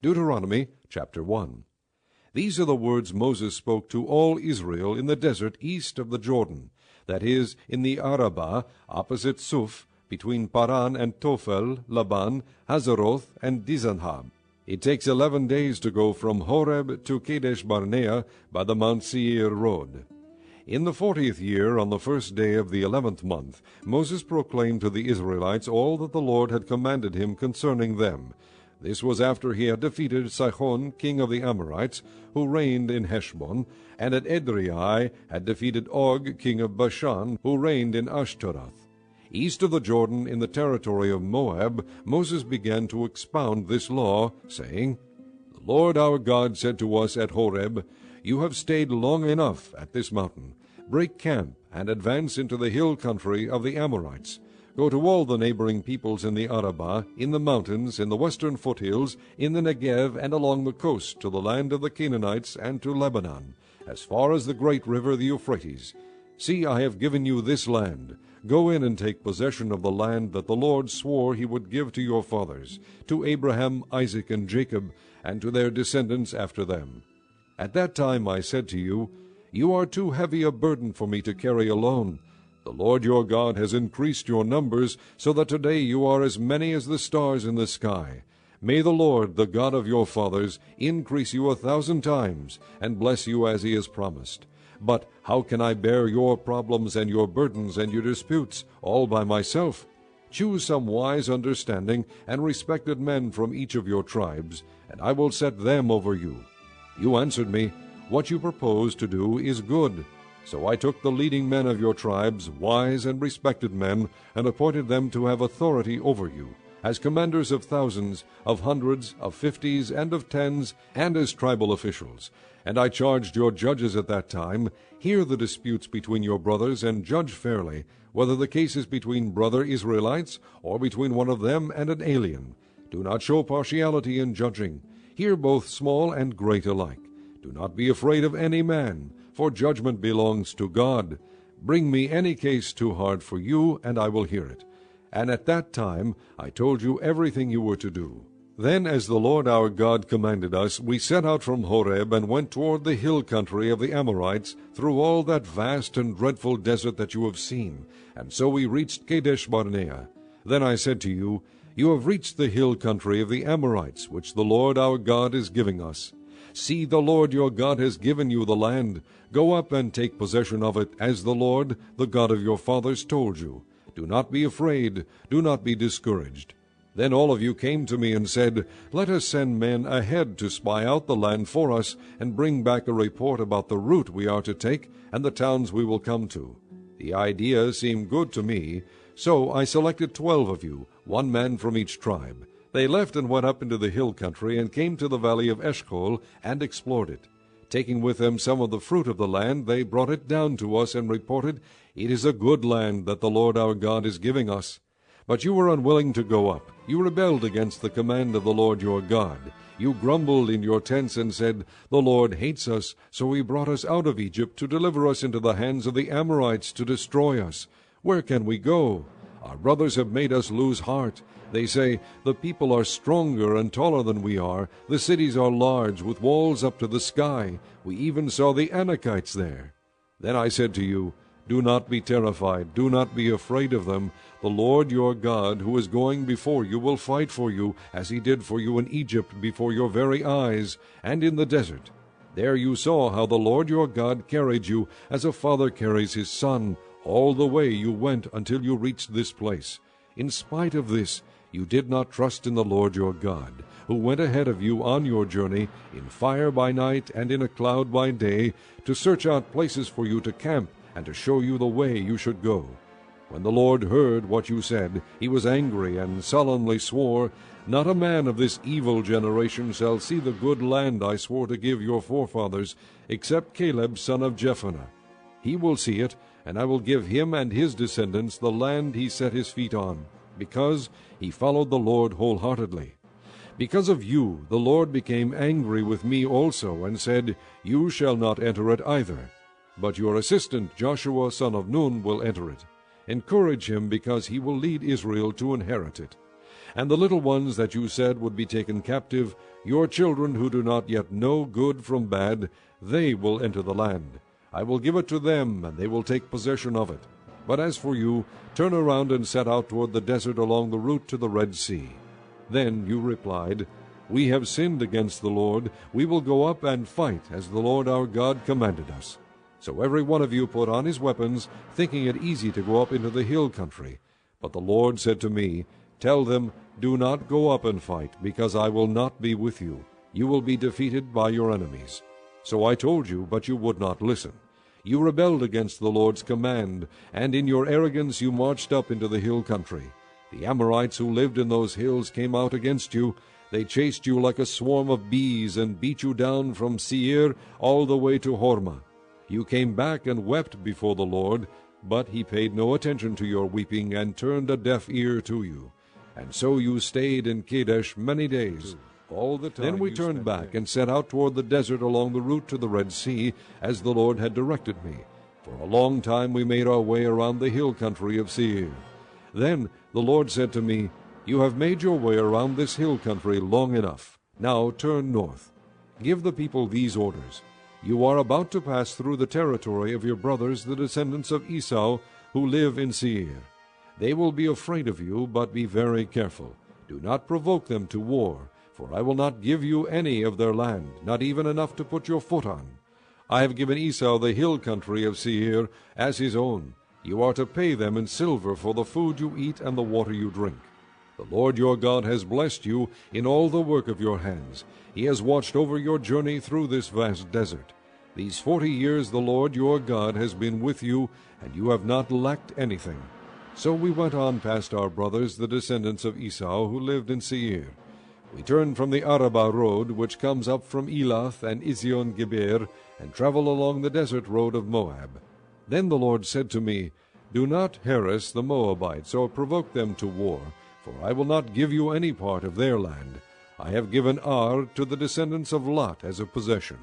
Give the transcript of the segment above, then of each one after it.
Deuteronomy chapter 1. These are the words Moses spoke to all Israel in the desert east of the Jordan, that is, in the Arabah, opposite Suf, between Paran and Tophel, Laban, Hazeroth, and Dizanhab. It takes 11 days to go from Horeb to Kadesh Barnea by the Mount Seir road. In the 40th year, on the first day of the 11th month, Moses proclaimed to the Israelites all that the Lord had commanded him concerning them. This was after he had defeated Sihon, king of the Amorites, who reigned in Heshbon, and at Edrei had defeated Og, king of Bashan, who reigned in Ashtaroth. East of the Jordan, in the territory of Moab, Moses began to expound this law, saying, The Lord our God said to us at Horeb, You have stayed long enough at this mountain. Break camp and advance into the hill country of the Amorites. Go to all the neighboring peoples in the Arabah, in the mountains, in the western foothills, in the Negev, and along the coast, to the land of the Canaanites, and to Lebanon, as far as the great river the Euphrates. See, I have given you this land. Go in and take possession of the land that the Lord swore he would give to your fathers, to Abraham, Isaac, and Jacob, and to their descendants after them. At that time I said to you, You are too heavy a burden for me to carry alone. The Lord your God has increased your numbers, so that today you are as many as the stars in the sky. May the Lord, the God of your fathers, increase you 1,000 times, and bless you as he has promised. But how can I bear your problems and your burdens and your disputes all by myself? Choose some wise, understanding, and respected men from each of your tribes, and I will set them over you. You answered me, What you propose to do is good. So I took the leading men of your tribes, wise and respected men, and appointed them to have authority over you, as commanders of thousands, of hundreds, of fifties, and of tens, and as tribal officials. And I charged your judges at that time, Hear the disputes between your brothers, and judge fairly, whether the case is between brother Israelites, or between one of them and an alien. Do not show partiality in judging. Hear both small and great alike. Do not be afraid of any man, for judgment belongs to God. Bring me any case too hard for you, and I will hear it. And at that time I told you everything you were to do. Then, as the Lord our God commanded us, we set out from Horeb and went toward the hill country of the Amorites, through all that vast and dreadful desert that you have seen, and so we reached Kadesh Barnea. Then I said to you, You have reached the hill country of the Amorites, which the Lord our God is giving us. See, the Lord your God has given you the land. Go up and take possession of it, as the Lord, the God of your fathers, told you. Do not be afraid, do not be discouraged. Then all of you came to me and said, Let us send men ahead to spy out the land for us, and bring back a report about the route we are to take and the towns we will come to. The idea seemed good to me, so I selected 12 of you, 1 man from each tribe. They left and went up into the hill country, and came to the valley of Eshcol, and explored it. Taking with them some of the fruit of the land, they brought it down to us, and reported, It is a good land that the Lord our God is giving us. But you were unwilling to go up. You rebelled against the command of the Lord your God. You grumbled in your tents, and said, The Lord hates us, so he brought us out of Egypt to deliver us into the hands of the Amorites to destroy us. Where can we go? Our brothers have made us lose heart. They say, The people are stronger and taller than we are. The cities are large, with walls up to the sky. We even saw the Anakites there. Then I said to you, Do not be terrified, do not be afraid of them. The Lord your God, who is going before you, will fight for you, as he did for you in Egypt before your very eyes, and in the desert. There you saw how the Lord your God carried you, as a father carries his son, all the way you went until you reached this place. In spite of this, you did not trust in the Lord your God, who went ahead of you on your journey, in fire by night and in a cloud by day, to search out places for you to camp, and to show you the way you should go. When the Lord heard what you said, he was angry, and solemnly swore, Not a man of this evil generation shall see the good land I swore to give your forefathers, except Caleb son of Jephunneh. He will see it, and I will give him and his descendants the land he set his feet on, because he followed the Lord wholeheartedly. Because of you the Lord became angry with me also, and said, You shall not enter it either. But your assistant Joshua son of Nun will enter it. Encourage him, because he will lead Israel to inherit it. And the little ones that you said would be taken captive, your children who do not yet know good from bad, they will enter the land. I will give it to them, and they will take possession of it. But as for you, turn around and set out toward the desert along the route to the Red Sea." Then you replied, "We have sinned against the Lord. We will go up and fight, as the Lord our God commanded us." So every one of you put on his weapons, thinking it easy to go up into the hill country. But the Lord said to me, "Tell them, do not go up and fight, because I will not be with you. You will be defeated by your enemies." So I told you, but you would not listen. You rebelled against the Lord's command, and in your arrogance you marched up into the hill country. The Amorites who lived in those hills came out against you. They chased you like a swarm of bees, and beat you down from Seir all the way to Hormah. You came back and wept before the Lord, but he paid no attention to your weeping, and turned a deaf ear to you. And so you stayed in Kadesh many days. All the time. Then we turned back and set out toward the desert along the route to the Red Sea, as the Lord had directed me. For a long time we made our way around the hill country of Seir. Then the Lord said to me, "You have made your way around this hill country long enough. Now turn north. Give the people these orders. You are about to pass through the territory of your brothers, the descendants of Esau, who live in Seir. They will be afraid of you, but be very careful. Do not provoke them to war, for I will not give you any of their land, not even enough to put your foot on. I have given Esau the hill country of Seir as his own. You are to pay them in silver for the food you eat and the water you drink. The Lord your God has blessed you in all the work of your hands. He has watched over your journey through this vast desert. These 40 years the Lord your God has been with you, and you have not lacked anything." So we went on past our brothers, the descendants of Esau, who lived in Seir. We turned from the Arabah road, which comes up from Elath and Ezion-Geber, and travel along the desert road of Moab. Then the Lord said to me, "Do not harass the Moabites or provoke them to war, for I will not give you any part of their land. I have given Ar to the descendants of Lot as a possession."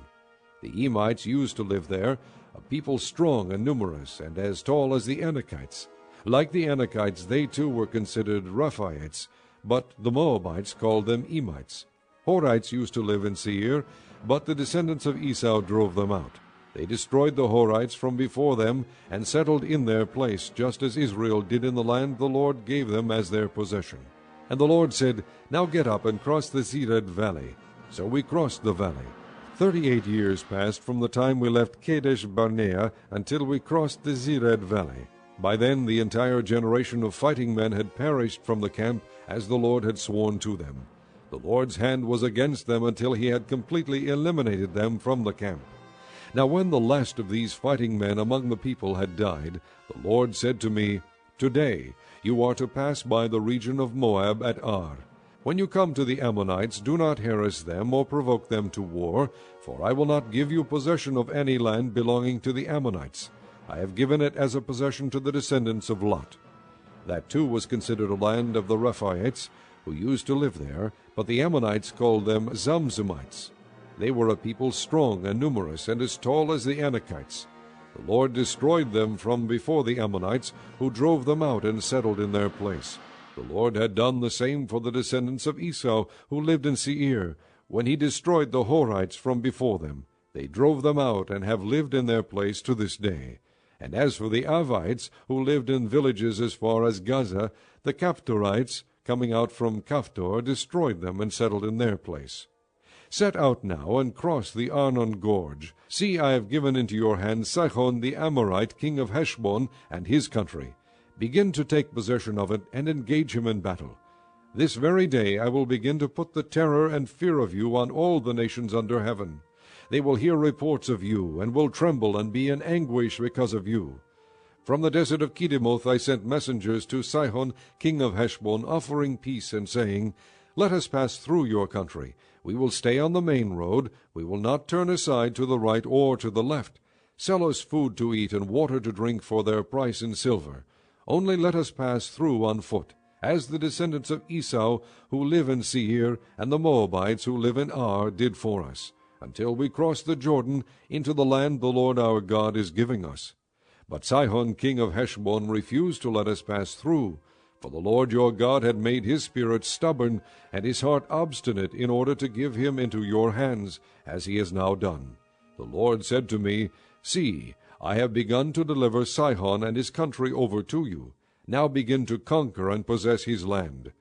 The Emites used to live there, a people strong and numerous, and as tall as the Anakites. Like the Anakites, they too were considered Rephaites, but the Moabites called them Emites. Horites used to live in Seir, but the descendants of Esau drove them out. They destroyed the Horites from before them, and settled in their place, just as Israel did in the land the Lord gave them as their possession. And the Lord said, "Now get up and cross the Zered valley." So we crossed the valley. 38 years passed from the time we left Kadesh Barnea until we crossed the Zered valley. By then the entire generation of fighting men had perished from the camp, as the Lord had sworn to them. The Lord's hand was against them until he had completely eliminated them from the camp. Now when the last of these fighting men among the people had died, the Lord said to me, "Today you are to pass by the region of Moab at Ar. When you come to the Ammonites, do not harass them or provoke them to war, for I will not give you possession of any land belonging to the Ammonites. I have given it as a possession to the descendants of Lot." That too was considered a land of the Rephaites, who used to live there, but the Ammonites called them Zamzumites. They were a people strong and numerous, and as tall as the Anakites. The Lord destroyed them from before the Ammonites, who drove them out and settled in their place. The Lord had done the same for the descendants of Esau, who lived in Seir, when he destroyed the Horites from before them. They drove them out, and have lived in their place to this day. And as for the Avites, who lived in villages as far as Gaza, the Caphtorites, coming out from Caphtor, destroyed them and settled in their place. Set out now and cross the Arnon gorge. See, I have given into your hand Sihon the Amorite, king of Heshbon, and his country. Begin to take possession of it, and engage him in battle. This very day I will begin to put the terror and fear of you on all the nations under heaven. They will hear reports of you, and will tremble and be in anguish because of you. From the desert of Kedemoth I sent messengers to Sihon, king of Heshbon, offering peace and saying, "Let us pass through your country. We will stay on the main road. We will not turn aside to the right or to the left. Sell us food to eat and water to drink for their price in silver. Only let us pass through on foot, as the descendants of Esau who live in Seir and the Moabites who live in Ar did for us, until we cross the Jordan into the land the Lord our God is giving us." But Sihon king of Heshbon refused to let us pass through, For the Lord your God had made his spirit stubborn, and his heart obstinate, in order to give him into your hands, as he has now done. The Lord said to me, See, I have begun to deliver Sihon and his country over to you. Now begin to conquer and possess his land.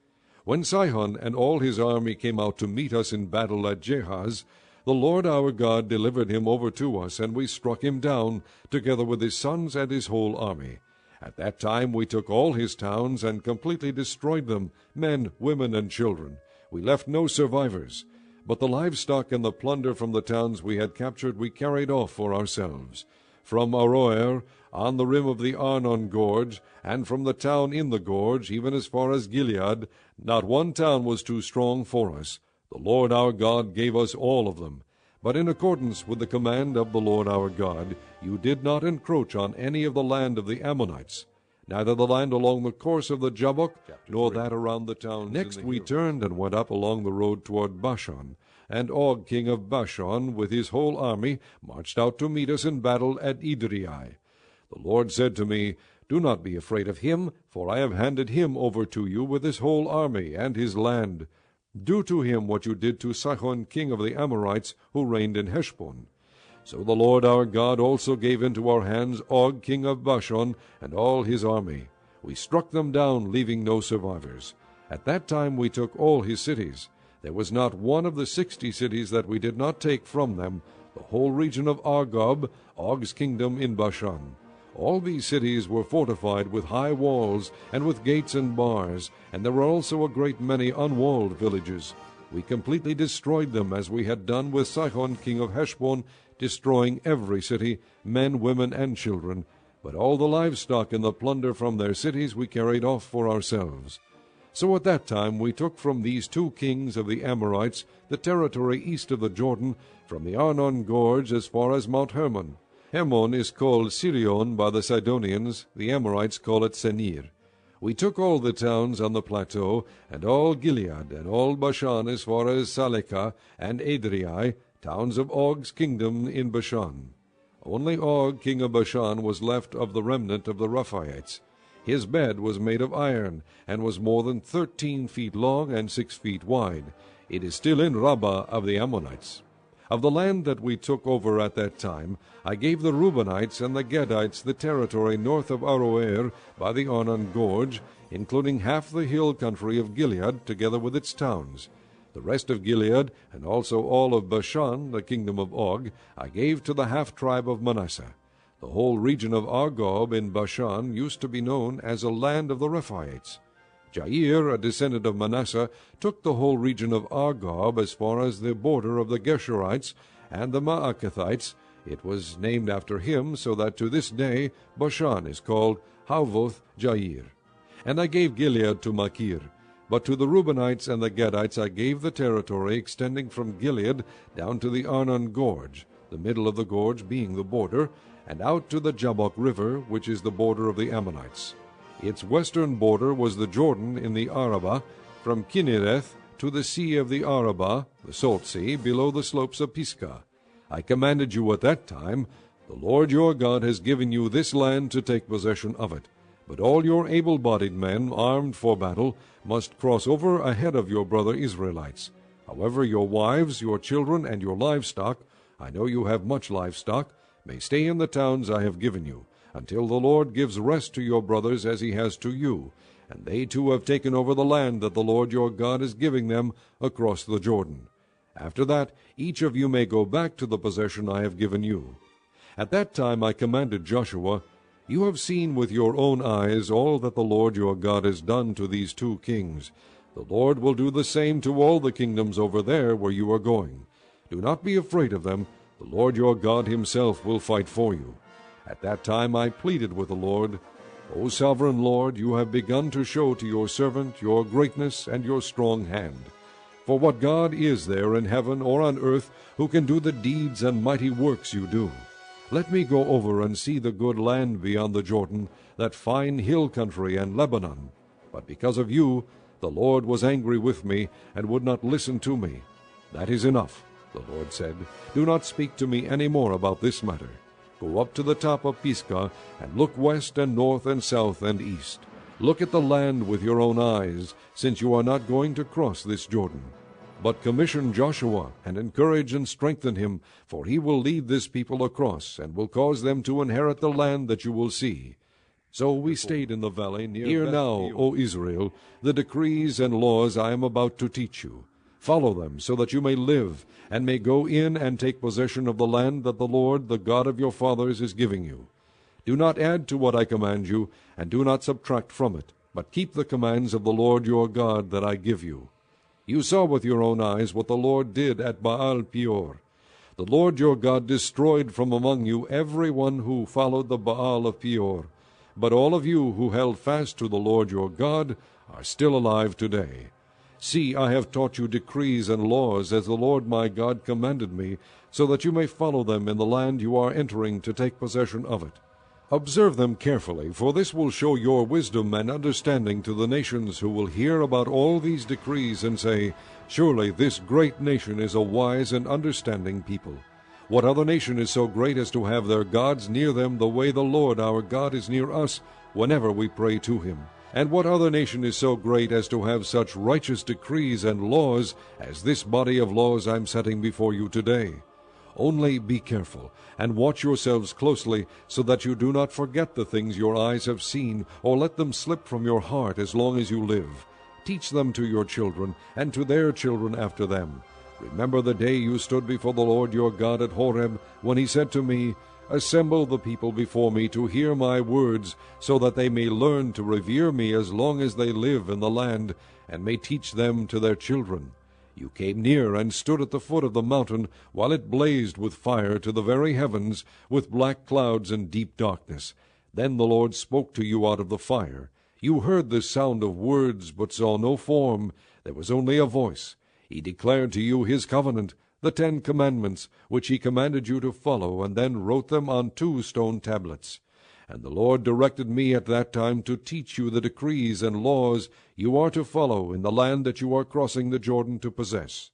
When Sihon and all his army came out to meet us in battle at Jahaz, the Lord our God delivered him over to us, and we struck him down, together with his sons and his whole army. At that time we took all his towns and completely destroyed them, men, women, and children. We left no survivors. But the livestock and the plunder from the towns we had captured we carried off for ourselves. From Aroer, on the rim of the Arnon gorge, and from the town in the gorge, even as far as Gilead, not one town was too strong for us. The Lord our God gave us all of them. But in accordance with the command of the Lord our God, you did not encroach on any of the land of the Ammonites, neither the land along the course of the Jabbok, nor that around the towns. Next we turned and went up along the road toward Bashan, and Og king of Bashan with his whole army marched out to meet us in battle at Edrei. The Lord said to me, Do not be afraid of him, for I have handed him over to you with his whole army and his land. Do to him what you did to Sihon king of the Amorites, who reigned in Heshbon. So the Lord our God also gave into our hands Og king of Bashan and all his army. We struck them down, leaving no survivors. At that time we took all his cities. There was not one of the 60 cities that we did not take from them, the whole region of Argob, Og's kingdom in Bashan. All these cities were fortified with high walls, and with gates and bars, and there were also a great many unwalled villages. We completely destroyed them, as we had done with Sihon king of Heshbon, destroying every city, men, women, and children. But all the livestock and the plunder from their cities we carried off for ourselves. So at that time we took from these 2 kings of the Amorites the territory east of the Jordan, from the Arnon gorge as far as Mount Hermon. Hermon is called Sirion by the Sidonians, the Amorites call it Senir. We took all the towns on the plateau, and all Gilead, and all Bashan as far as Salekah and Edrei, towns of Og's kingdom in Bashan. Only Og king of Bashan was left of the remnant of the Rephaites. His bed was made of iron, and was more than 13 feet long and 6 feet wide. It is still in Rabbah of the Ammonites. Of the land that we took over at that time, I gave the Reubenites and the Gadites the territory north of Aroer by the Arnon gorge, including half the hill country of Gilead, together with its towns. The rest of Gilead, and also all of Bashan, the kingdom of Og, I gave to the half-tribe of Manasseh. The whole region of Argob in Bashan used to be known as a land of the Rephaites. Jair, a descendant of Manasseh, took the whole region of Argob as far as the border of the Geshurites and the Maacathites. It was named after him, so that to this day Bashan is called Havoth Jair. And I gave Gilead to Machir. But to the Reubenites and the Gadites I gave the territory extending from Gilead down to the Arnon gorge, the middle of the gorge being the border, and out to the Jabbok river, which is the border of the Ammonites. Its western border was the Jordan in the Arabah, from Kinnereth to the sea of the Arabah, the salt sea, below the slopes of Pisgah. I commanded you at that time, The Lord your God has given you this land to take possession of it. But all your able-bodied men, armed for battle, must cross over ahead of your brother Israelites. However, your wives, your children, and your livestock, I know you have much livestock, may stay in the towns I have given you, until the Lord gives rest to your brothers as he has to you, and they too have taken over the land that the Lord your God is giving them across the Jordan. After that, each of you may go back to the possession I have given you. At that time I commanded Joshua, You have seen with your own eyes all that the Lord your God has done to these 2 kings. The Lord will do the same to all the kingdoms over there where you are going. Do not be afraid of them. The Lord your God himself will fight for you. At that time I pleaded with the Lord, O sovereign Lord, you have begun to show to your servant your greatness and your strong hand. For what God is there in heaven or on earth who can do the deeds and mighty works you do? Let me go over and see the good land beyond the Jordan, that fine hill country and Lebanon. But because of you, the Lord was angry with me and would not listen to me. That is enough, the Lord said. Do not speak to me any more about this matter. Go up to the top of Pisgah, and look west and north and south and east. Look at the land with your own eyes, since you are not going to cross this Jordan. But commission Joshua, and encourage and strengthen him, for he will lead this people across, and will cause them to inherit the land that you will see. So we stayed in the valley near Hear now, O Israel, the decrees and laws I am about to teach you. Follow them, so that you may live, and may go in and take possession of the land that the Lord, the God of your fathers, is giving you. Do not add to what I command you, and do not subtract from it, but keep the commands of the Lord your God that I give you. You saw with your own eyes what the Lord did at Baal-Peor. The Lord your God destroyed from among you every one who followed the Baal of Peor. But all of you who held fast to the Lord your God are still alive today. See, I have taught you decrees and laws as the Lord my God commanded me, so that you may follow them in the land you are entering to take possession of it. Observe them carefully, for this will show your wisdom and understanding to the nations who will hear about all these decrees and say, Surely this great nation is a wise and understanding people. What other nation is so great as to have their gods near them the way the Lord our God is near us whenever we pray to him? And what other nation is so great as to have such righteous decrees and laws as this body of laws I'm setting before you today? Only be careful, and watch yourselves closely, so that you do not forget the things your eyes have seen, or let them slip from your heart as long as you live. Teach them to your children, and to their children after them. Remember the day you stood before the Lord your God at Horeb, when he said to me, Assemble the people before me to hear my words, so that they may learn to revere me as long as they live in the land, and may teach them to their children. You came near and stood at the foot of the mountain, while it blazed with fire to the very heavens, with black clouds and deep darkness. Then the Lord spoke to you out of the fire. You heard the sound of words, but saw no form. There was only a voice. He declared to you his covenant, the 10 Commandments, which he commanded you to follow, and then wrote them on 2 stone tablets. And the Lord directed me at that time to teach you the decrees and laws you are to follow in the land that you are crossing the Jordan to possess.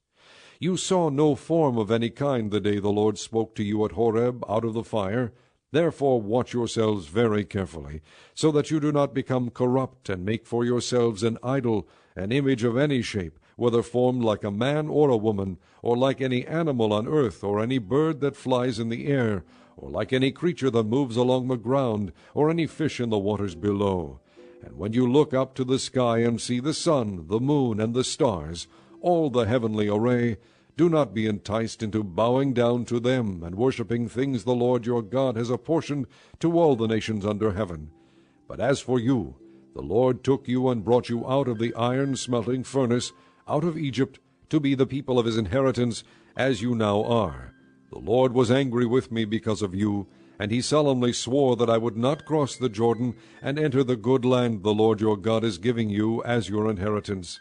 You saw no form of any kind the day the Lord spoke to you at Horeb out of the fire. Therefore watch yourselves very carefully, so that you do not become corrupt and make for yourselves an idol, an image of any shape, whether formed like a man or a woman, or like any animal on earth, or any bird that flies in the air, or like any creature that moves along the ground, or any fish in the waters below. And when you look up to the sky and see the sun, the moon, and the stars, all the heavenly array, do not be enticed into bowing down to them and worshipping things the Lord your God has apportioned to all the nations under heaven. But as for you, the Lord took you and brought you out of the iron-smelting furnace, out of Egypt, to be the people of his inheritance, as you now are. The Lord was angry with me because of you, and he solemnly swore that I would not cross the Jordan and enter the good land the Lord your God is giving you as your inheritance.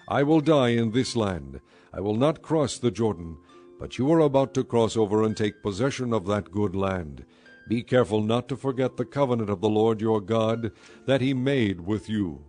I will die in this land. I will not cross the Jordan, but you are about to cross over and take possession of that good land. Be careful not to forget the covenant of the Lord your God that he made with you.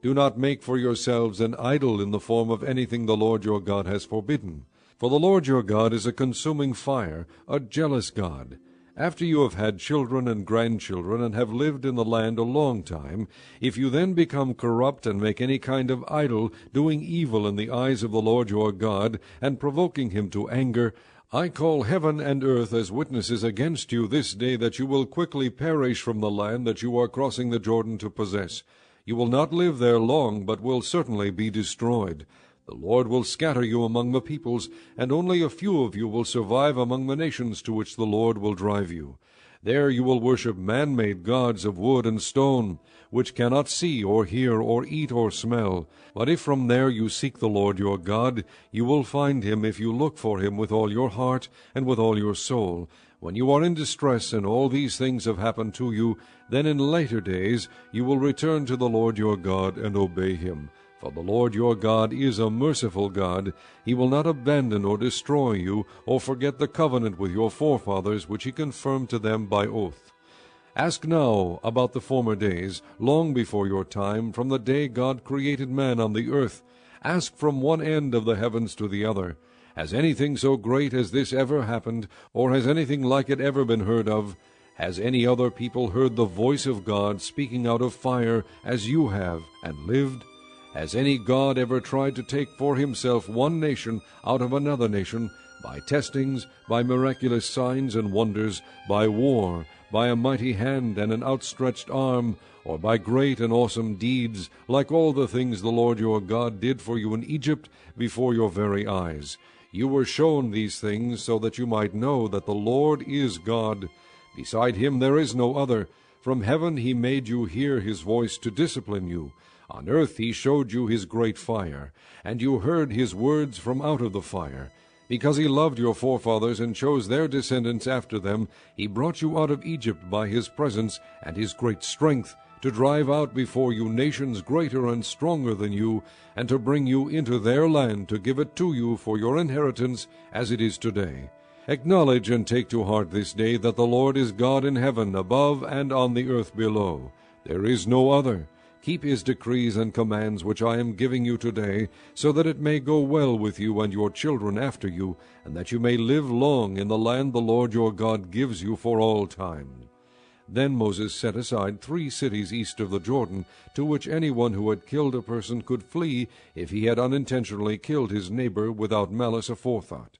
Do not make for yourselves an idol in the form of anything the Lord your God has forbidden. For the Lord your God is a consuming fire, a jealous God. After you have had children and grandchildren, and have lived in the land a long time, if you then become corrupt and make any kind of idol, doing evil in the eyes of the Lord your God, and provoking him to anger, I call heaven and earth as witnesses against you this day that you will quickly perish from the land that you are crossing the Jordan to possess. You will not live there long, but will certainly be destroyed. The Lord will scatter you among the peoples, and only a few of you will survive among the nations to which the Lord will drive you. There you will worship man-made gods of wood and stone, which cannot see or hear or eat or smell. But if from there you seek the Lord your God, you will find him if you look for him with all your heart and with all your soul. When you are in distress and all these things have happened to you, then in later days you will return to the Lord your God and obey him. For the Lord your God is a merciful God. He will not abandon or destroy you, or forget the covenant with your forefathers, which he confirmed to them by oath. Ask now about the former days, long before your time, from the day God created man on the earth. Ask from one end of the heavens to the other. Has anything so great as this ever happened, or has anything like it ever been heard of? Has any other people heard the voice of God speaking out of fire as you have, and lived? Has any God ever tried to take for himself one nation out of another nation, by testings, by miraculous signs and wonders, by war, by a mighty hand and an outstretched arm, or by great and awesome deeds, like all the things the Lord your God did for you in Egypt before your very eyes? You were shown these things so that you might know that the Lord is God. Beside him there is no other. From heaven he made you hear his voice to discipline you. On earth he showed you his great fire, and you heard his words from out of the fire. Because he loved your forefathers and chose their descendants after them, he brought you out of Egypt by his presence and his great strength, to drive out before you nations greater and stronger than you, and to bring you into their land, to give it to you for your inheritance, as it is today. Acknowledge and take to heart this day that the Lord is God in heaven above and on the earth below. There is no other. Keep his decrees and commands which I am giving you today, so that it may go well with you and your children after you, and that you may live long in the land the Lord your God gives you for all time. Then Moses set aside 3 cities east of the Jordan, to which anyone who had killed a person could flee if he had unintentionally killed his neighbor without malice aforethought.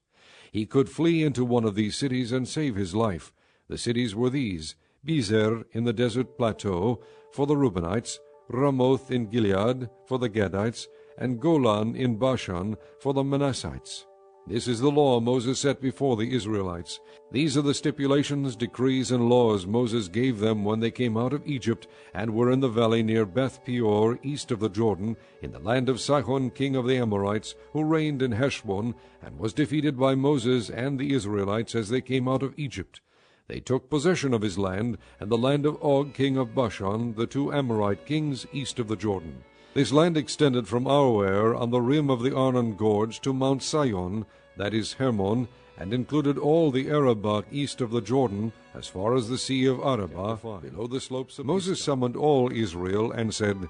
He could flee into one of these cities and save his life. The cities were these: Bezer in the desert plateau for the Reubenites, Ramoth in Gilead for the Gadites, and Golan in Bashan for the Manassites. This is the law Moses set before the Israelites. These are the stipulations, decrees, and laws Moses gave them when they came out of Egypt, and were in the valley near Beth Peor, east of the Jordan, in the land of Sihon king of the Amorites, who reigned in Heshbon, and was defeated by Moses and the Israelites as they came out of Egypt. They took possession of his land, and the land of Og king of Bashan, the 2 Amorite kings east of the Jordan. This land extended from Aroer on the rim of the Arnon Gorge to Mount Sion, that is Hermon, and included all the Arabah east of the Jordan, as far as the Sea of Arabah, below the slopes of Moses summoned all Israel, and said,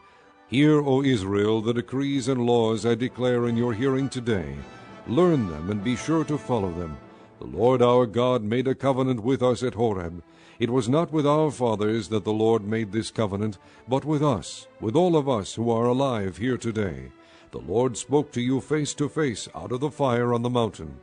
Hear, O Israel, the decrees and laws I declare in your hearing today. Learn them, and be sure to follow them. The Lord our God made a covenant with us at Horeb. It was not with our fathers that the Lord made this covenant, but with us, with all of us who are alive here today. The Lord spoke to you face to face out of the fire on the mountain.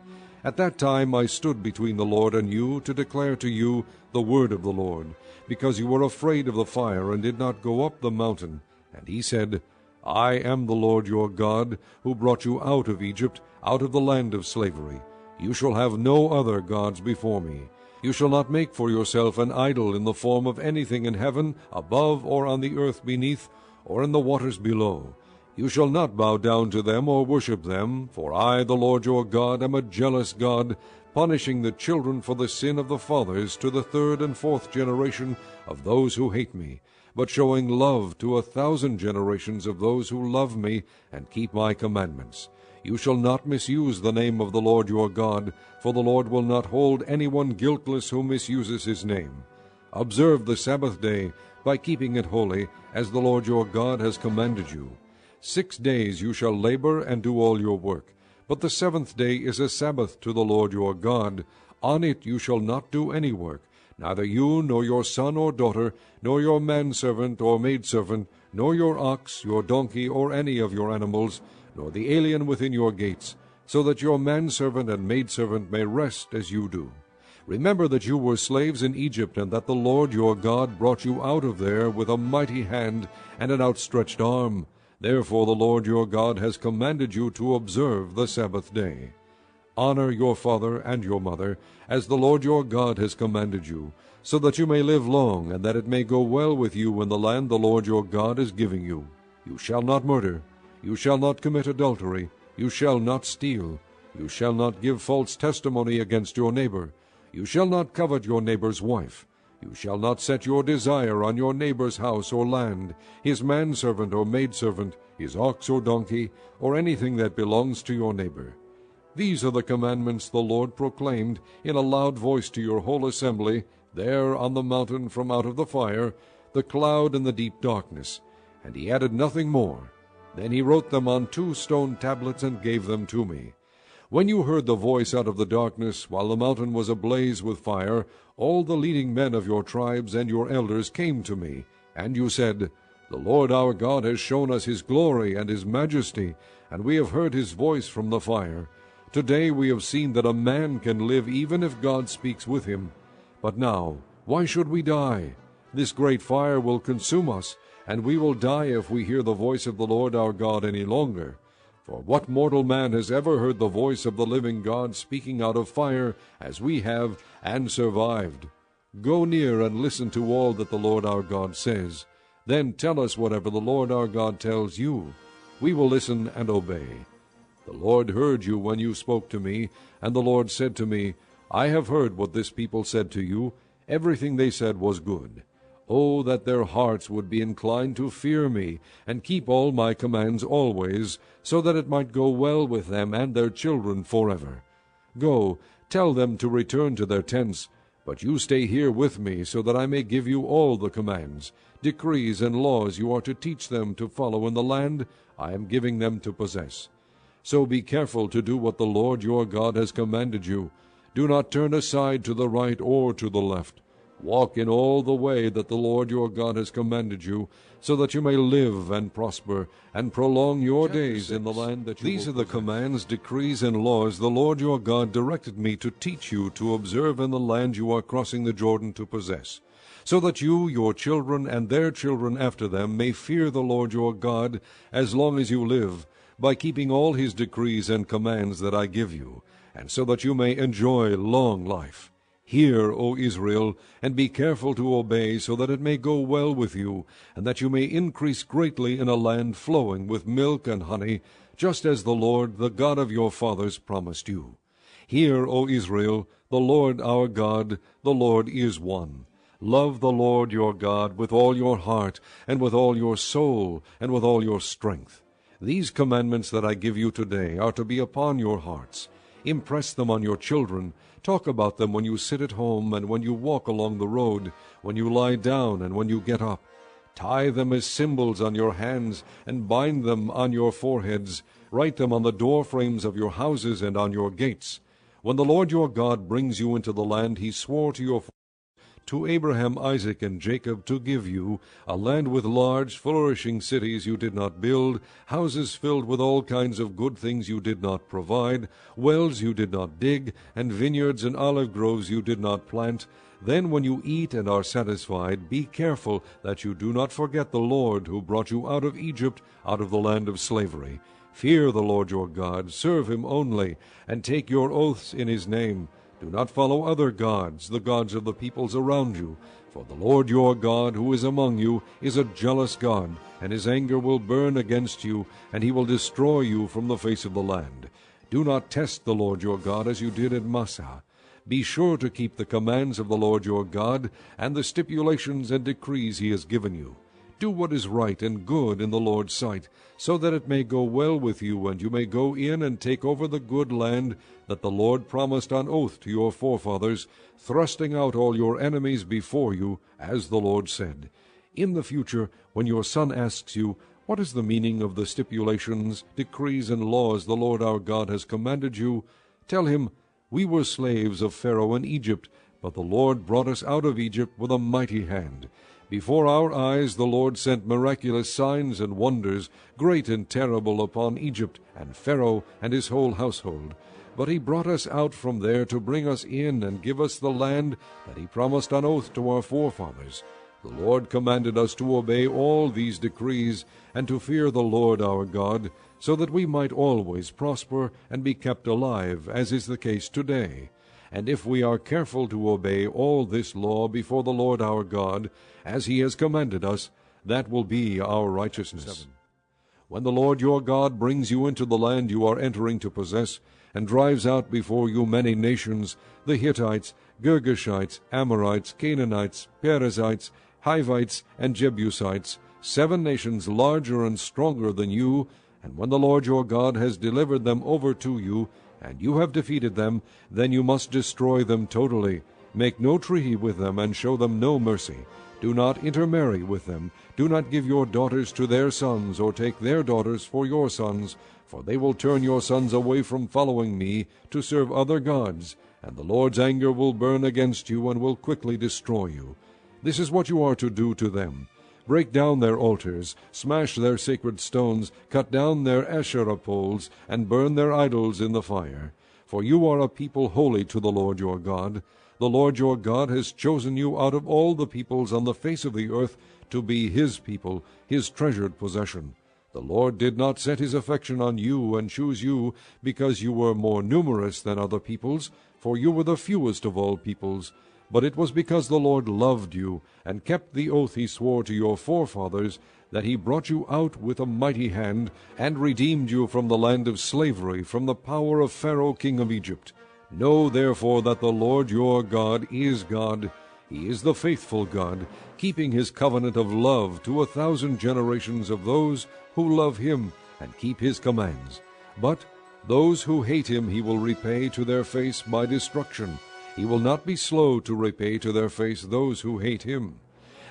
At that time I stood between the Lord and you to declare to you the word of the Lord, because you were afraid of the fire and did not go up the mountain. And he said, I am the Lord your God, who brought you out of Egypt, out of the land of slavery. You shall have no other gods before me. You shall not make for yourself an idol in the form of anything in heaven, above, or on the earth beneath, or in the waters below. You shall not bow down to them or worship them, for I, the Lord your God, am a jealous God, punishing the children for the sin of the fathers to the 3rd and 4th generation of those who hate me, but showing love to 1,000 generations of those who love me and keep my commandments. You shall not misuse the name of the Lord your God, for the Lord will not hold anyone guiltless who misuses his name. Observe the Sabbath day by keeping it holy, as the Lord your God has commanded you. 6 days you shall labor and do all your work, but the 7th day is a Sabbath to the Lord your God. On it you shall not do any work, neither you, nor your son or daughter, nor your manservant or maidservant, nor your ox, your donkey, or any of your animals, nor the alien within your gates, so that your manservant and maidservant may rest as you do. Remember that you were slaves in Egypt, and that the Lord your God brought you out of there with a mighty hand and an outstretched arm. Therefore the Lord your God has commanded you to observe the Sabbath day. Honor your father and your mother, as the Lord your God has commanded you, so that you may live long, and that it may go well with you in the land the Lord your God is giving you. You shall not murder. You shall not commit adultery. You shall not steal. You shall not give false testimony against your neighbor. You shall not covet your neighbor's wife. You shall not set your desire on your neighbor's house or land, his manservant or maidservant, his ox or donkey, or anything that belongs to your neighbor. These are the commandments the Lord proclaimed in a loud voice to your whole assembly, there on the mountain from out of the fire, the cloud and the deep darkness. And he added nothing more. Then he wrote them on 2 stone tablets and gave them to me. When you heard the voice out of the darkness, while the mountain was ablaze with fire, all the leading men of your tribes and your elders came to me, and you said, The Lord our God has shown us his glory and his majesty, and we have heard his voice from the fire. Today we have seen that a man can live even if God speaks with him. But now, why should we die? This great fire will consume us, and we will die if we hear the voice of the Lord our God any longer. For what mortal man has ever heard the voice of the living God speaking out of fire, as we have, and survived? Go near and listen to all that the Lord our God says. Then tell us whatever the Lord our God tells you. We will listen and obey. The Lord heard you when you spoke to me, and the Lord said to me, I have heard what this people said to you. Everything they said was good. Oh, that their hearts would be inclined to fear me, and keep all my commands always, so that it might go well with them and their children forever. Go, tell them to return to their tents, but you stay here with me, so that I may give you all the commands, decrees, and laws you are to teach them to follow in the land I am giving them to possess. So be careful to do what the Lord your God has commanded you. Do not turn aside to the right or to the left. Walk in all the way that the Lord your God has commanded you, so that you may live and prosper, and prolong your days in the land that you These are the commands, decrees, and laws the Lord your God directed me to teach you to observe in the land you are crossing the Jordan to possess, so that you, your children, and their children after them may fear the Lord your God as long as you live, by keeping all his decrees and commands that I give you, and so that you may enjoy long life. Hear, O Israel, and be careful to obey, so that it may go well with you, and that you may increase greatly in a land flowing with milk and honey, just as the Lord, the God of your fathers, promised you. Hear, O Israel, the Lord our God, the Lord is one. Love the Lord your God with all your heart, and with all your soul, and with all your strength. These commandments that I give you today are to be upon your hearts. Impress them on your children. Talk about them when you sit at home, and when you walk along the road, when you lie down, and when you get up. Tie them as symbols on your hands, and bind them on your foreheads. Write them on the door frames of your houses and on your gates. When the Lord your God brings you into the land he swore to your to Abraham, Isaac, and Jacob to give you, a land with large, flourishing cities you did not build, houses filled with all kinds of good things you did not provide, wells you did not dig, and vineyards and olive groves you did not plant, then when you eat and are satisfied, be careful that you do not forget the Lord who brought you out of Egypt, out of the land of slavery. Fear the Lord your God, serve him only, and take your oaths in his name. Do not follow other gods, the gods of the peoples around you, for the Lord your God, who is among you, is a jealous God, and his anger will burn against you, and he will destroy you from the face of the land. Do not test the Lord your God as you did at Massah. Be sure to keep the commands of the Lord your God, and the stipulations and decrees he has given you. Do what is right and good in the Lord's sight, so that it may go well with you, and you may go in and take over the good land that the Lord promised on oath to your forefathers, thrusting out all your enemies before you, as the Lord said. In the future, when your son asks you, What is the meaning of the stipulations, decrees, and laws the Lord our God has commanded you? Tell him, We were slaves of Pharaoh in Egypt, but the Lord brought us out of Egypt with a mighty hand. Before our eyes the Lord sent miraculous signs and wonders, great and terrible, upon Egypt and Pharaoh and his whole household. But he brought us out from there to bring us in and give us the land that he promised on oath to our forefathers. The Lord commanded us to obey all these decrees and to fear the Lord our God, so that we might always prosper and be kept alive, as is the case today. And if we are careful to obey all this law before the Lord our God, as he has commanded us, that will be our righteousness. 7. When the Lord your God brings you into the land you are entering to possess, and drives out before you many nations, the Hittites, Girgashites, Amorites, Canaanites, Perizzites, Hivites, and Jebusites, 7 nations larger and stronger than you, and when the Lord your God has delivered them over to you, and you have defeated them, then you must destroy them totally. Make no treaty with them, and show them no mercy. Do not intermarry with them. Do not give your daughters to their sons, or take their daughters for your sons, for they will turn your sons away from following me to serve other gods, and the Lord's anger will burn against you and will quickly destroy you. This is what you are to do to them. Break down their altars, smash their sacred stones, cut down their Asherah poles, and burn their idols in the fire. For you are a people holy to the Lord your God. The Lord your God has chosen you out of all the peoples on the face of the earth to be his people, his treasured possession. The Lord did not set his affection on you and choose you because you were more numerous than other peoples, for you were the fewest of all peoples. But it was because the Lord loved you, and kept the oath he swore to your forefathers, that he brought you out with a mighty hand, and redeemed you from the land of slavery, from the power of Pharaoh king of Egypt. Know therefore that the Lord your God is God. He is the faithful God, keeping his covenant of love to 1,000 generations of those who love him and keep his commands. But those who hate him he will repay to their face by destruction. He will not be slow to repay to their face those who hate him.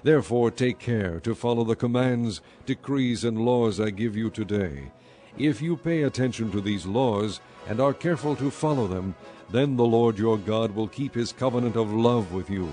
Therefore take care to follow the commands, decrees, and laws I give you today. If you pay attention to these laws and are careful to follow them, then the Lord your God will keep his covenant of love with you,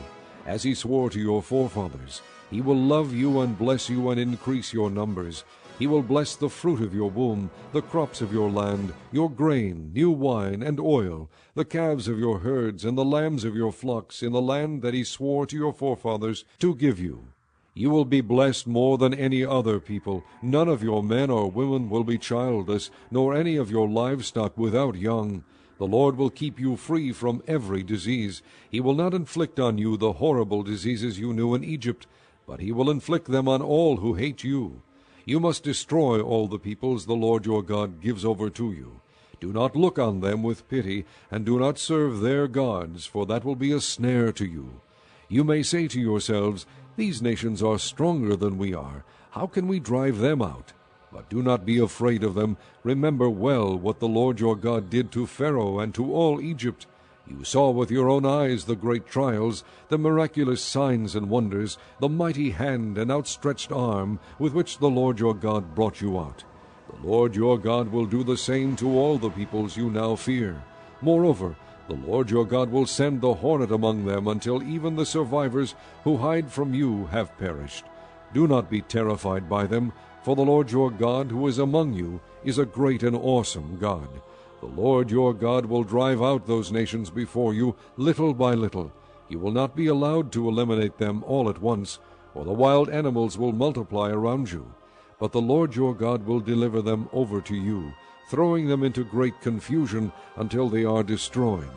as he swore to your forefathers. He will love you and bless you and increase your numbers. He will bless the fruit of your womb, the crops of your land, your grain, new wine, and oil, the calves of your herds, and the lambs of your flocks, in the land that he swore to your forefathers to give you. You will be blessed more than any other people. None of your men or women will be childless, nor any of your livestock without young. The Lord will keep you free from every disease. He will not inflict on you the horrible diseases you knew in Egypt, but he will inflict them on all who hate you. You must destroy all the peoples the Lord your God gives over to you. Do not look on them with pity, and do not serve their gods, for that will be a snare to you. You may say to yourselves, these nations are stronger than we are. How can we drive them out? But do not be afraid of them. Remember well what the Lord your God did to Pharaoh and to all Egypt. You saw with your own eyes the great trials, the miraculous signs and wonders, the mighty hand and outstretched arm with which the Lord your God brought you out. The Lord your God will do the same to all the peoples you now fear. Moreover, the Lord your God will send the hornet among them until even the survivors who hide from you have perished. Do not be terrified by them, for the Lord your God who is among you is a great and awesome God. The Lord your God will drive out those nations before you little by little. You will not be allowed to eliminate them all at once, or the wild animals will multiply around you. But the Lord your God will deliver them over to you, throwing them into great confusion until they are destroyed.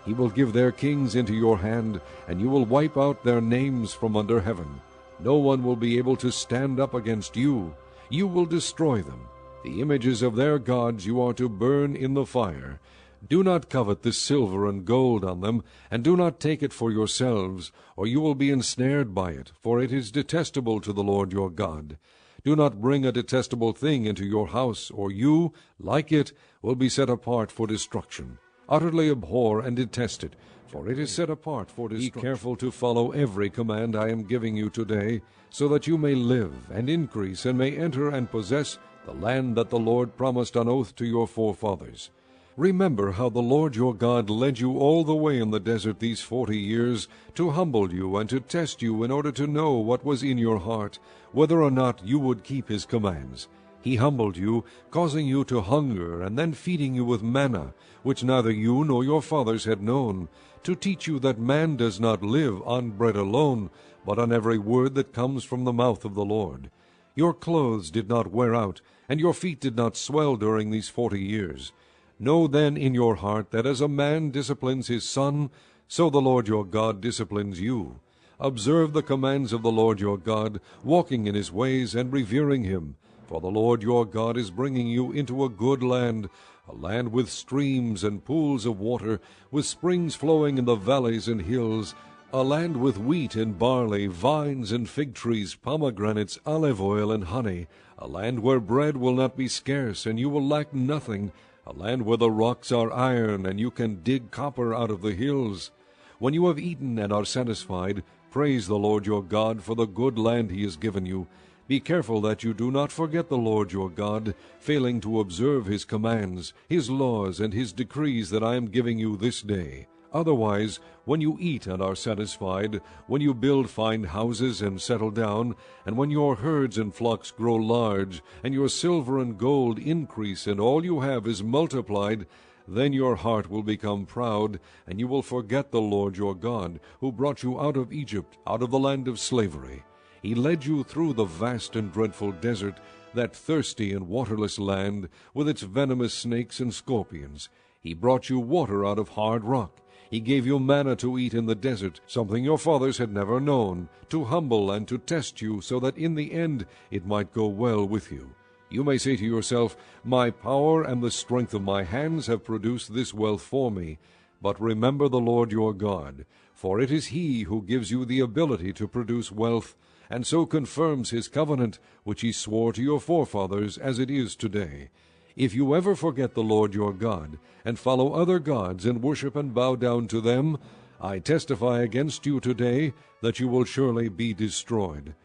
He will give their kings into your hand, and you will wipe out their names from under heaven. No one will be able to stand up against you. You will destroy them. The images of their gods you are to burn in the fire. Do not covet the silver and gold on them, and do not take it for yourselves, or you will be ensnared by it, for it is detestable to the Lord your God. Do not bring a detestable thing into your house, or you, like it, will be set apart for destruction. Utterly abhor and detest it, for it is set apart for destruction. Be careful to follow every command I am giving you today, so that you may live and increase and may enter and possess the land that the Lord promised on oath to your forefathers. Remember how the Lord your God led you all the way in the desert these 40 years, to humble you and to test you in order to know what was in your heart, whether or not you would keep his commands. He humbled you, causing you to hunger, and then feeding you with manna, which neither you nor your fathers had known, to teach you that man does not live on bread alone, but on every word that comes from the mouth of the Lord. Your clothes did not wear out, and your feet did not swell during these 40 years. Know then in your heart that as a man disciplines his son, so the Lord your God disciplines you. Observe the commands of the Lord your God, walking in his ways and revering him. For the Lord your God is bringing you into a good land, a land with streams and pools of water, with springs flowing in the valleys and hills, a land with wheat and barley, vines and fig trees, pomegranates, olive oil, and honey, a land where bread will not be scarce, and you will lack nothing, a land where the rocks are iron, and you can dig copper out of the hills, When you have eaten and are satisfied, praise the Lord your God for the good land he has given you. Be careful that you do not forget the Lord your God, failing to observe his commands, his laws, and his decrees that I am giving you this day. Otherwise, when you eat and are satisfied, when you build fine houses and settle down, and when your herds and flocks grow large, and your silver and gold increase, and all you have is multiplied, then your heart will become proud, and you will forget the Lord your God, who brought you out of Egypt, out of the land of slavery. He led you through the vast and dreadful desert, that thirsty and waterless land, with its venomous snakes and scorpions. He brought you water out of hard rock. He gave you manna to eat in the desert, something your fathers had never known, to humble and to test you, so that in the end it might go well with you. You may say to yourself, My power and the strength of my hands have produced this wealth for me. But remember the Lord your God, for it is he who gives you the ability to produce wealth, and so confirms his covenant, which he swore to your forefathers, as it is today. If you ever forget the Lord your God, and follow other gods, and worship and bow down to them, I testify against you today that you will surely be destroyed.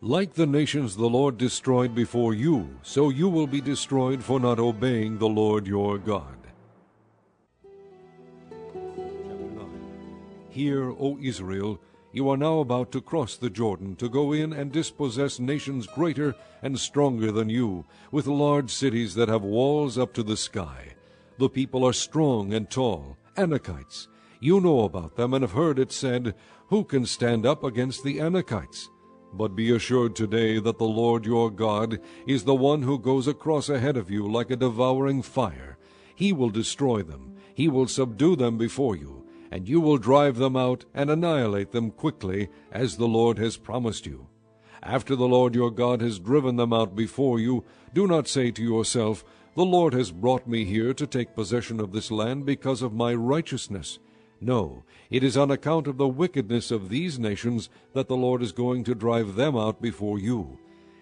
Like the nations the Lord destroyed before you, so you will be destroyed for not obeying the Lord your God. Chapter 9. Hear, O Israel, you are now about to cross the Jordan, to go in and dispossess nations greater and stronger than you, with large cities that have walls up to the sky. The people are strong and tall, Anakites. You know about them and have heard it said, Who can stand up against the Anakites? But be assured today that the Lord your God is the one who goes across ahead of you like a devouring fire. He will destroy them. He will subdue them before you, and you will drive them out and annihilate them quickly, as the Lord has promised you. After the Lord your God has driven them out before you, do not say to yourself, The Lord has brought me here to take possession of this land because of my righteousness. No, it is on account of the wickedness of these nations that the Lord is going to drive them out before you.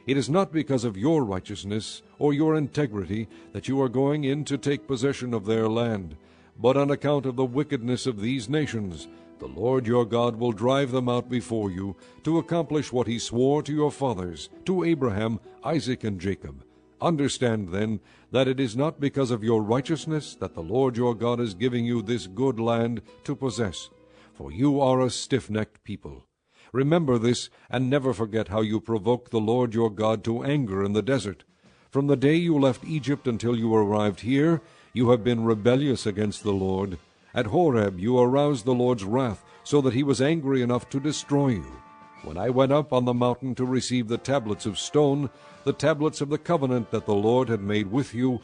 It is not because of your righteousness or your integrity that you are going in to take possession of their land, but on account of the wickedness of these nations. The Lord your God will drive them out before you to accomplish what he swore to your fathers, to Abraham, Isaac, and Jacob. Understand, then, that it is not because of your righteousness that the Lord your God is giving you this good land to possess, for you are a stiff-necked people. Remember this, and never forget how you provoked the Lord your God to anger in the desert. From the day you left Egypt until you arrived here, you have been rebellious against the Lord. At Horeb you aroused the Lord's wrath, so that he was angry enough to destroy you. When I went up on the mountain to receive the tablets of stone, the tablets of the covenant that the Lord had made with you,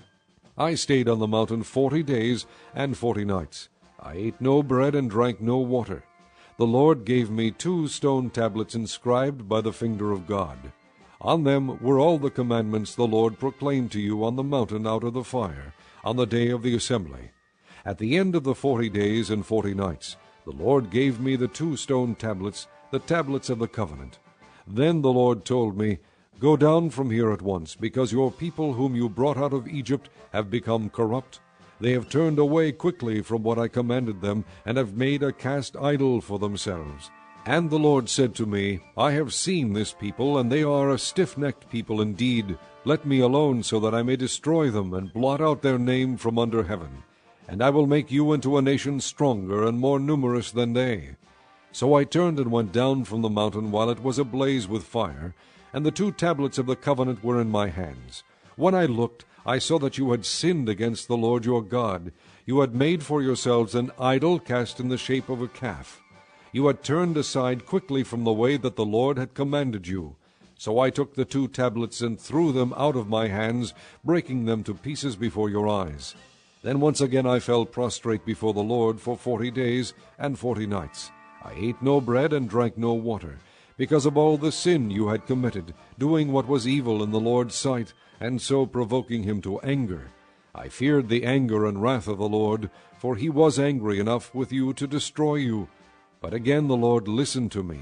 I stayed on the mountain 40 days and 40 nights. I ate no bread and drank no water. The Lord gave me 2 stone tablets inscribed by the finger of God. On them were all the commandments the Lord proclaimed to you on the mountain out of the fire, on the day of the assembly. At the end of the 40 days and 40 nights, the Lord gave me the 2 stone tablets, the tablets of the covenant. Then the Lord told me, Go down from here at once, because your people whom you brought out of Egypt have become corrupt. They have turned away quickly from what I commanded them, and have made a cast idol for themselves. And the Lord said to me, I have seen this people, and they are a stiff-necked people indeed. Let me alone, so that I may destroy them, and blot out their name from under heaven. And I will make you into a nation stronger and more numerous than they. So I turned and went down from the mountain while it was ablaze with fire, and the 2 tablets of the covenant were in my hands. When I looked, I saw that you had sinned against the Lord your God. You had made for yourselves an idol cast in the shape of a calf. You had turned aside quickly from the way that the Lord had commanded you. So I took the 2 tablets and threw them out of my hands, breaking them to pieces before your eyes. Then once again I fell prostrate before the Lord for 40 days and 40 nights. I ate no bread and drank no water, because of all the sin you had committed, doing what was evil in the Lord's sight, and so provoking him to anger. I feared the anger and wrath of the Lord, for he was angry enough with you to destroy you. But again the Lord listened to me,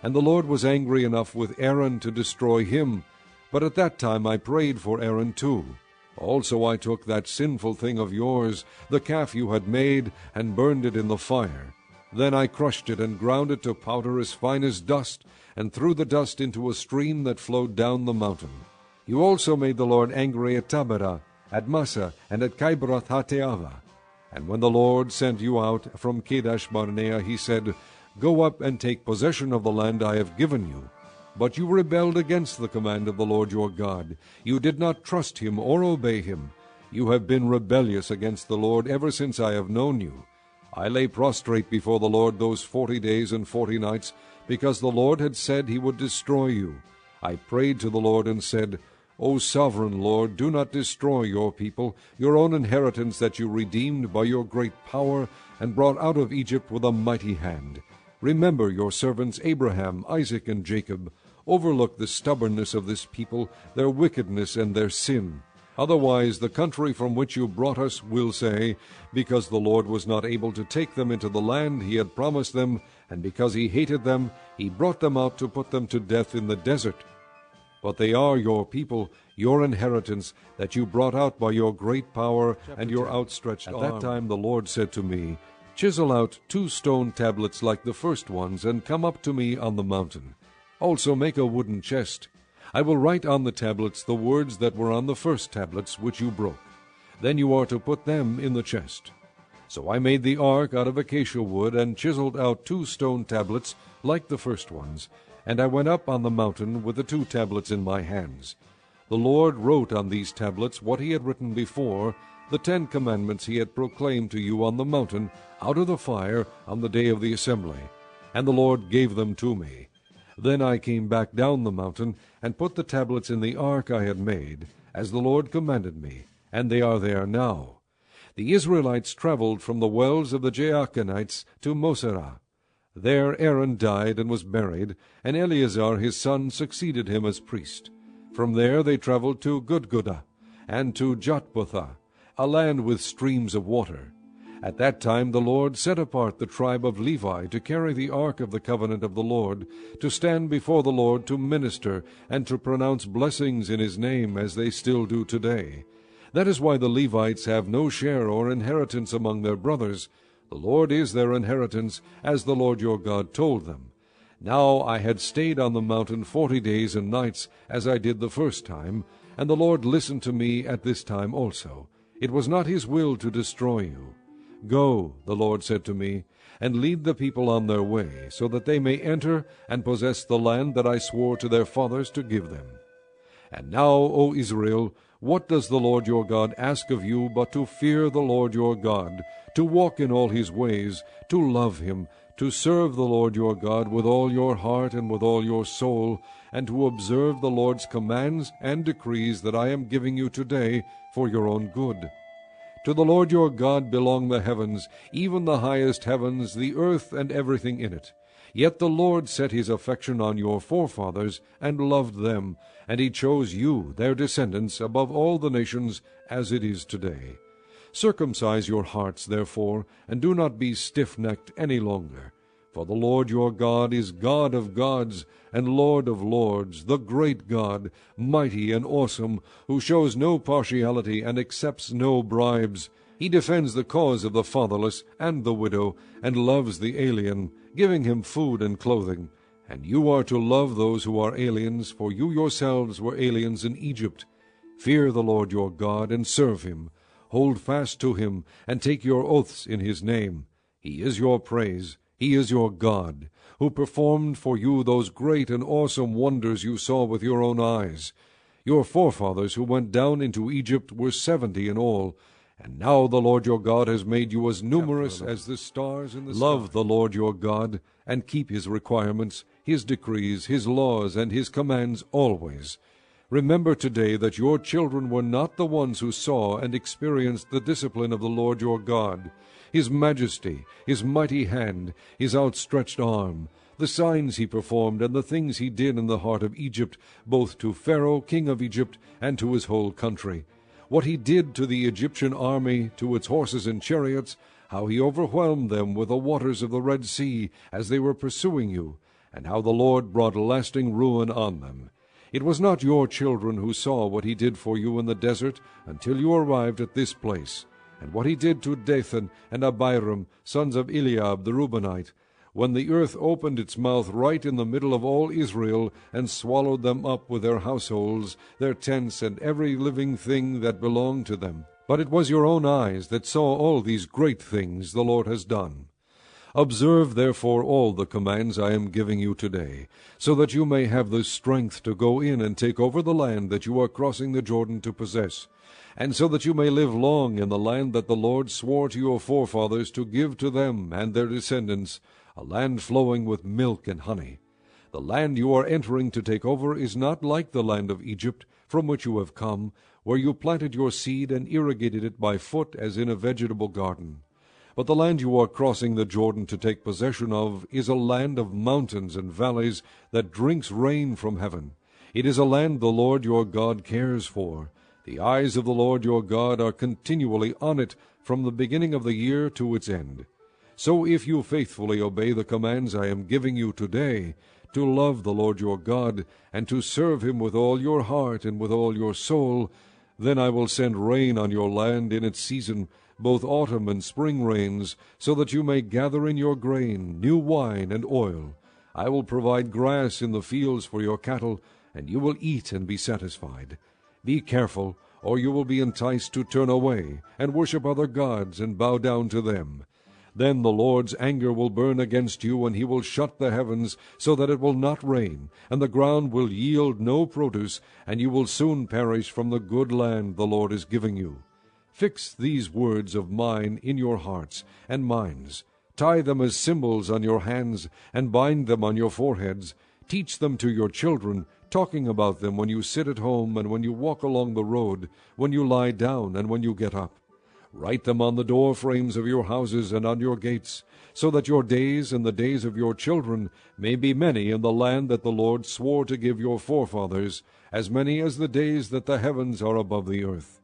and the Lord was angry enough with Aaron to destroy him. But at that time I prayed for Aaron too. Also I took that sinful thing of yours, the calf you had made, and burned it in the fire. Then I crushed it and ground it to powder as fine as dust, and threw the dust into a stream that flowed down the mountain. You also made the Lord angry at Taberah, at Massa, and at Kibroth Hattaavah. And when the Lord sent you out from Kadesh Barnea, he said, Go up and take possession of the land I have given you. But you rebelled against the command of the Lord your God. You did not trust him or obey him. You have been rebellious against the Lord ever since I have known you. I lay prostrate before the Lord those 40 days and 40 nights, because the Lord had said he would destroy you. I prayed to the Lord and said, O sovereign Lord, do not destroy your people, your own inheritance that you redeemed by your great power and brought out of Egypt with a mighty hand. Remember your servants Abraham, Isaac, and Jacob. Overlook the stubbornness of this people, their wickedness and their sin. Otherwise the country from which you brought us will say, Because the Lord was not able to take them into the land he had promised them, and because he hated them, he brought them out to put them to death in the desert. But they are your people, your inheritance, that you brought out by your great power and your outstretched arm. At that time the Lord said to me, Chisel out 2 stone tablets like the first ones, and come up to me on the mountain. Also make a wooden chest. I will write on the tablets the words that were on the first tablets which you broke. Then you are to put them in the chest. So I made the ark out of acacia wood, and chiseled out 2 stone tablets like the first ones, and I went up on the mountain with the 2 tablets in my hands. The Lord wrote on these tablets what he had written before, the 10 commandments he had proclaimed to you on the mountain out of the fire on the day of the assembly. And the Lord gave them to me. Then I came back down the mountain, and put the tablets in the ark I had made, as the Lord commanded me, and they are there now. The Israelites traveled from the wells of the Jaakanites to Moserah. There Aaron died and was buried, and Eleazar his son succeeded him as priest. From there they traveled to Gudgodah, and to Jotbathah, a land with streams of water. At that time the Lord set apart the tribe of Levi to carry the ark of the covenant of the Lord, to stand before the Lord to minister, and to pronounce blessings in his name, as they still do today. That is why the Levites have no share or inheritance among their brothers. The Lord is their inheritance, as the Lord your God told them. Now I had stayed on the mountain 40 days and nights, as I did the first time, and the Lord listened to me at this time also. It was not his will to destroy you. Go, the Lord said to me, and lead the people on their way, so that they may enter and possess the land that I swore to their fathers to give them. And now, O Israel, what does the Lord your God ask of you but to fear the Lord your God, to walk in all his ways, to love him, to serve the Lord your God with all your heart and with all your soul, and to observe the Lord's commands and decrees that I am giving you today for your own good? To the Lord your God belong the heavens, even the highest heavens, the earth and everything in it. Yet the Lord set his affection on your forefathers, and loved them, and he chose you, their descendants, above all the nations, as it is today. Circumcise your hearts, therefore, and do not be stiff-necked any longer. For the Lord your God is God of gods, and Lord of lords, the great God, mighty and awesome, who shows no partiality and accepts no bribes. He defends the cause of the fatherless and the widow, and loves the alien, giving him food and clothing. And you are to love those who are aliens, for you yourselves were aliens in Egypt. Fear the Lord your God, and serve him. Hold fast to him, and take your oaths in his name. He is your praise. He is your God, who performed for you those great and awesome wonders you saw with your own eyes. Your forefathers who went down into Egypt were 70 in all, and now the Lord your God has made you as numerous as the stars in the sky. Love the Lord your God, and keep his requirements, his decrees, his laws, and his commands always. Remember today that your children were not the ones who saw and experienced the discipline of the Lord your God, his majesty, his mighty hand, his outstretched arm, the signs he performed, and the things he did in the heart of Egypt, both to Pharaoh king of Egypt and to his whole country. What he did to the Egyptian army, to its horses and chariots, how he overwhelmed them with the waters of the Red Sea as they were pursuing you, and how the Lord brought lasting ruin on them. It was not your children who saw what he did for you in the desert until you arrived at this place. and what he did to Dathan and Abiram, sons of Eliab the Reubenite, when the earth opened its mouth right in the middle of all Israel, and swallowed them up with their households, their tents, and every living thing that belonged to them. But it was your own eyes that saw all these great things the Lord has done. Observe therefore all the commands I am giving you today, so that you may have the strength to go in and take over the land that you are crossing the Jordan to possess, and so that you may live long in the land that the Lord swore to your forefathers to give to them and their descendants, a land flowing with milk and honey. The land you are entering to take over is not like the land of Egypt, from which you have come, where you planted your seed and irrigated it by foot as in a vegetable garden. But the land you are crossing the Jordan to take possession of is a land of mountains and valleys that drinks rain from heaven. It is a land the Lord your God cares for. The eyes of the Lord your God are continually on it from the beginning of the year to its end. So if you faithfully obey the commands I am giving you today, to love the Lord your God, and to serve him with all your heart and with all your soul, then I will send rain on your land in its season, both autumn and spring rains, so that you may gather in your grain, new wine, and oil. I will provide grass in the fields for your cattle, and you will eat and be satisfied. Be careful, or you will be enticed to turn away, and worship other gods, and bow down to them. Then the Lord's anger will burn against you, and he will shut the heavens, so that it will not rain, and the ground will yield no produce, and you will soon perish from the good land the Lord is giving you. Fix these words of mine in your hearts and minds. Tie them as symbols on your hands, and bind them on your foreheads. Teach them to your children, talking about them when you sit at home and when you walk along the road, when you lie down and when you get up. Write them on the door frames of your houses and on your gates, so that your days and the days of your children may be many in the land that the Lord swore to give your forefathers, as many as the days that the heavens are above the earth.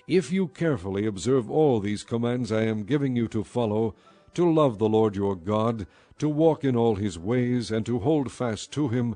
If you carefully observe all these commands I am giving you to follow, to love the Lord your God, to walk in all his ways, and to hold fast to him,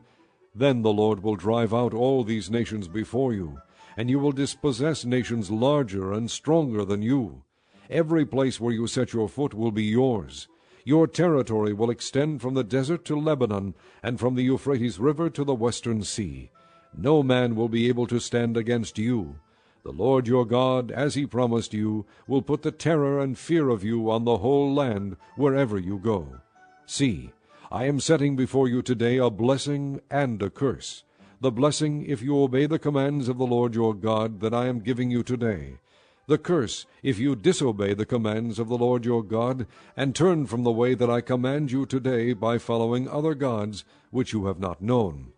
then the Lord will drive out all these nations before you, and you will dispossess nations larger and stronger than you. Every place where you set your foot will be yours. Your territory will extend from the desert to Lebanon, and from the Euphrates River to the western sea. No man will be able to stand against you. The Lord your God, as he promised you, will put the terror and fear of you on the whole land wherever you go. See, I am setting before you today a blessing and a curse. The blessing if you obey the commands of the Lord your God that I am giving you today. The curse if you disobey the commands of the Lord your God, and turn from the way that I command you today by following other gods which you have not known.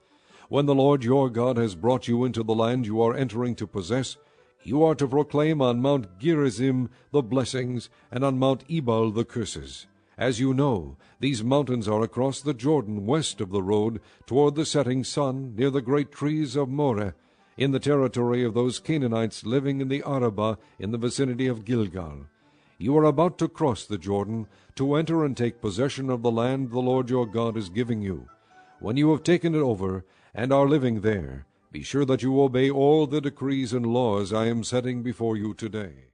When the Lord your God has brought you into the land you are entering to possess, you are to proclaim on Mount Gerizim the blessings, and on Mount Ebal the curses. As you know, these mountains are across the Jordan west of the road toward the setting sun, near the great trees of Moreh, in the territory of those Canaanites living in the Arabah in the vicinity of Gilgal. You are about to cross the Jordan, to enter and take possession of the land the Lord your God is giving you. When you have taken it over, and are living there, be sure that you obey all the decrees and laws I am setting before you today.